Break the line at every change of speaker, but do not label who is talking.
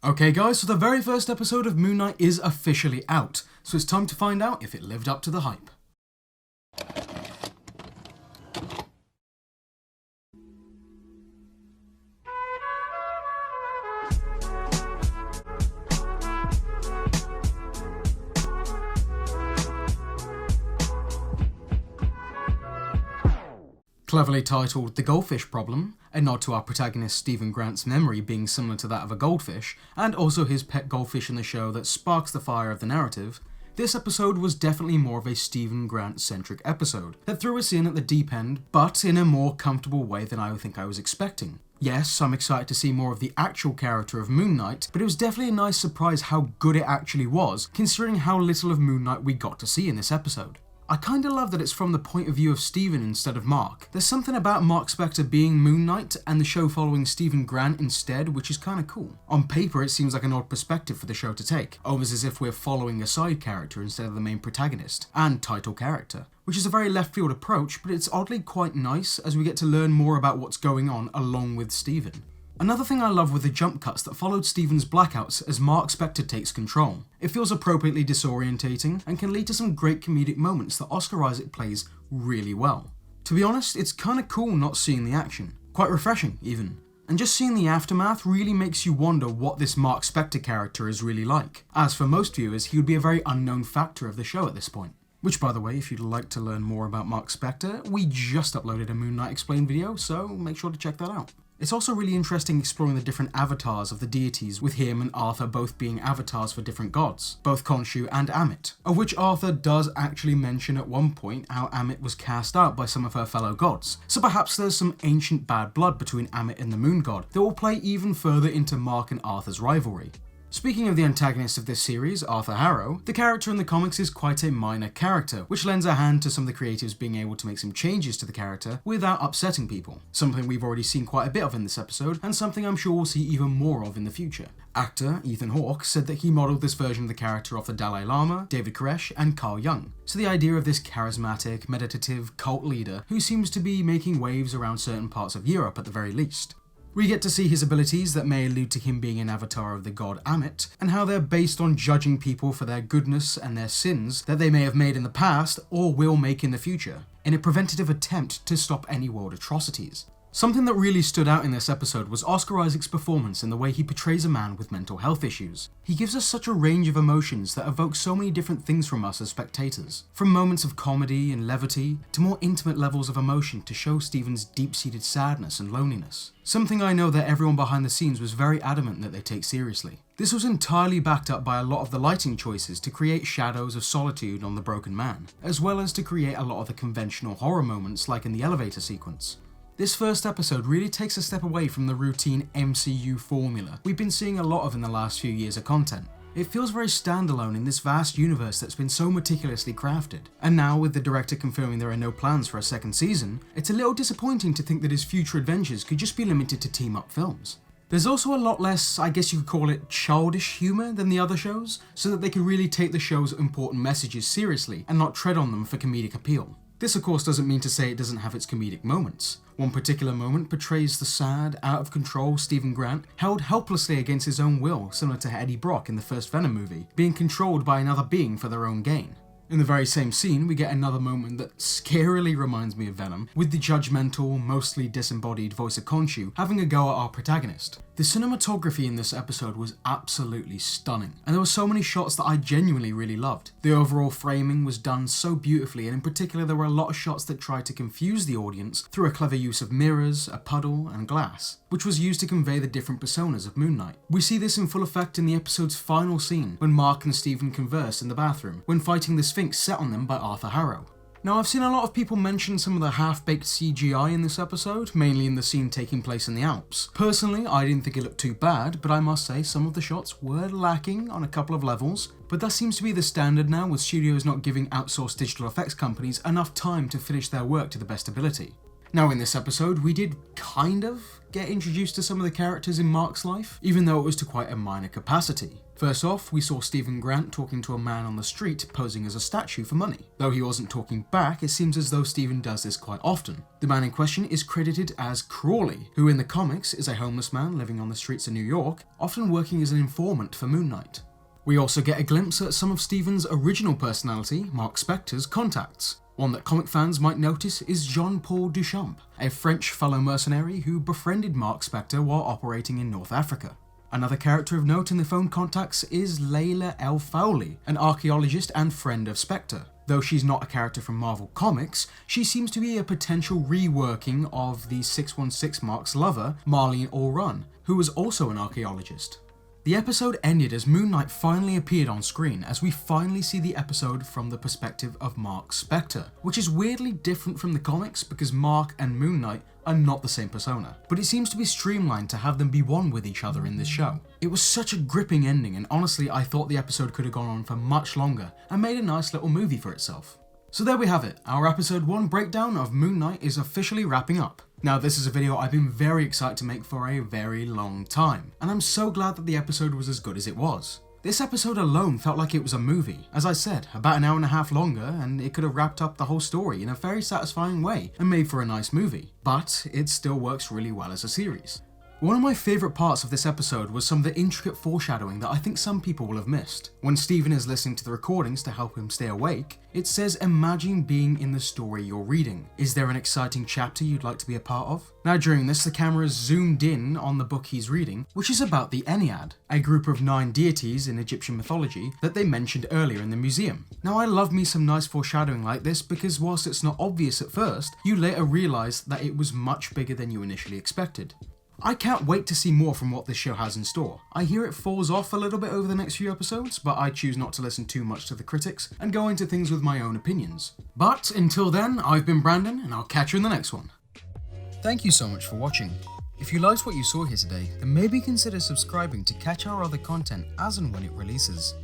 Okay guys, so the very first episode of Moon Knight is officially out, so it's time to find out if it lived up to the hype. Cleverly titled The Goldfish Problem, a nod to our protagonist Stephen Grant's memory being similar to that of a goldfish, and also his pet goldfish in the show that sparks the fire of the narrative, this episode was definitely more of a Stephen Grant-centric episode that threw us in at the deep end, but in a more comfortable way than I think I was expecting. Yes, I'm excited to see more of the actual character of Moon Knight, but it was definitely a nice surprise how good it actually was, considering how little of Moon Knight we got to see in this episode. I kinda love that it's from the point of view of Stephen instead of Mark. There's something about Mark Spector being Moon Knight and the show following Stephen Grant instead, which is kinda cool. On paper it seems like an odd perspective for the show to take, almost as if we're following a side character instead of the main protagonist and title character, which is a very left field approach, but it's oddly quite nice as we get to learn more about what's going on along with Stephen. Another thing I love were the jump cuts that followed Stephen's blackouts as Mark Spector takes control. It feels appropriately disorientating and can lead to some great comedic moments that Oscar Isaac plays really well. To be honest, it's kinda cool not seeing the action. Quite refreshing, even. And just seeing the aftermath really makes you wonder what this Mark Spector character is really like, as for most viewers he would be a very unknown factor of the show at this point. Which, by the way, if you'd like to learn more about Mark Spector, we just uploaded a Moon Knight Explained video, so make sure to check that out. It's also really interesting exploring the different avatars of the deities, with him and Arthur both being avatars for different gods, both Khonshu and Ammit, of which Arthur does actually mention at one point how Ammit was cast out by some of her fellow gods, so perhaps there's some ancient bad blood between Ammit and the moon god that will play even further into Mark and Arthur's rivalry. Speaking of the antagonist of this series, Arthur Harrow, the character in the comics is quite a minor character, which lends a hand to some of the creatives being able to make some changes to the character without upsetting people, something we've already seen quite a bit of in this episode, and something I'm sure we'll see even more of in the future. Actor Ethan Hawke said that he modelled this version of the character off the Dalai Lama, David Koresh, and Carl Jung, so the idea of this charismatic, meditative cult leader who seems to be making waves around certain parts of Europe at the very least. We get to see his abilities that may allude to him being an avatar of the god Ammit, and how they're based on judging people for their goodness and their sins that they may have made in the past or will make in the future, in a preventative attempt to stop any world atrocities. Something that really stood out in this episode was Oscar Isaac's performance in the way he portrays a man with mental health issues. He gives us such a range of emotions that evoke so many different things from us as spectators, from moments of comedy and levity to more intimate levels of emotion to show Stephen's deep-seated sadness and loneliness. Something I know that everyone behind the scenes was very adamant that they take seriously. This was entirely backed up by a lot of the lighting choices to create shadows of solitude on the broken man, as well as to create a lot of the conventional horror moments like in the elevator sequence. This first episode really takes a step away from the routine MCU formula we've been seeing a lot of in the last few years of content. It feels very standalone in this vast universe that's been so meticulously crafted. And now, with the director confirming there are no plans for a second season, it's a little disappointing to think that his future adventures could just be limited to team-up films. There's also a lot less, I guess you could call it, childish humour than the other shows, so that they could really take the show's important messages seriously and not tread on them for comedic appeal. This of course doesn't mean to say it doesn't have its comedic moments. One particular moment portrays the sad, out-of-control Stephen Grant held helplessly against his own will, similar to Eddie Brock in the first Venom movie, being controlled by another being for their own gain. In the very same scene, we get another moment that scarily reminds me of Venom, with the judgmental, mostly disembodied voice of Khonshu having a go at our protagonist. The cinematography in this episode was absolutely stunning, and there were so many shots that I genuinely really loved. The overall framing was done so beautifully, and in particular there were a lot of shots that tried to confuse the audience through a clever use of mirrors, a puddle, and glass, which was used to convey the different personas of Moon Knight. We see this in full effect in the episode's final scene, when Mark and Stephen converse in the bathroom, when fighting the Sphinx set on them by Arthur Harrow. Now, I've seen a lot of people mention some of the half-baked CGI in this episode, mainly in the scene taking place in the Alps. Personally, I didn't think it looked too bad, but I must say some of the shots were lacking on a couple of levels. But that seems to be the standard now, with studios not giving outsourced digital effects companies enough time to finish their work to the best ability. Now in this episode, we did kind of get introduced to some of the characters in Mark's life, even though it was to quite a minor capacity. First off, we saw Stephen Grant talking to a man on the street posing as a statue for money. Though he wasn't talking back, it seems as though Stephen does this quite often. The man in question is credited as Crawley, who in the comics is a homeless man living on the streets of New York, often working as an informant for Moon Knight. We also get a glimpse at some of Stephen's original personality, Mark Spector's contacts. One that comic fans might notice is Jean-Paul Duchamp, a French fellow mercenary who befriended Mark Spector while operating in North Africa. Another character of note in the phone contacts is Layla El Fowley, an archaeologist and friend of Spector. Though she's not a character from Marvel Comics, she seems to be a potential reworking of the 616 Mark's lover, Marlene Orun, who was also an archaeologist. The episode ended as Moon Knight finally appeared on screen, as we finally see the episode from the perspective of Mark Spector, which is weirdly different from the comics because Mark and Moon Knight are not the same persona, but it seems to be streamlined to have them be one with each other in this show. It was such a gripping ending, and honestly I thought the episode could have gone on for much longer and made a nice little movie for itself. So there we have it, our episode 1 breakdown of Moon Knight is officially wrapping up. Now this is a video I've been very excited to make for a very long time, and I'm so glad that the episode was as good as it was. This episode alone felt like it was a movie, as I said, about an hour and a half longer, and it could have wrapped up the whole story in a very satisfying way and made for a nice movie, but it still works really well as a series. One of my favourite parts of this episode was some of the intricate foreshadowing that I think some people will have missed. When Stephen is listening to the recordings to help him stay awake, it says, "Imagine being in the story you're reading. Is there an exciting chapter you'd like to be a part of?" Now during this, the camera zoomed in on the book he's reading, which is about the Ennead, a group of 9 deities in Egyptian mythology that they mentioned earlier in the museum. Now I love me some nice foreshadowing like this because whilst it's not obvious at first, you later realise that it was much bigger than you initially expected. I can't wait to see more from what this show has in store. I hear it falls off a little bit over the next few episodes, but I choose not to listen too much to the critics and go into things with my own opinions. But until then, I've been Brandon, and I'll catch you in the next one. Thank you so much for watching. If you liked what you saw here today, then maybe consider subscribing to catch our other content as and when it releases.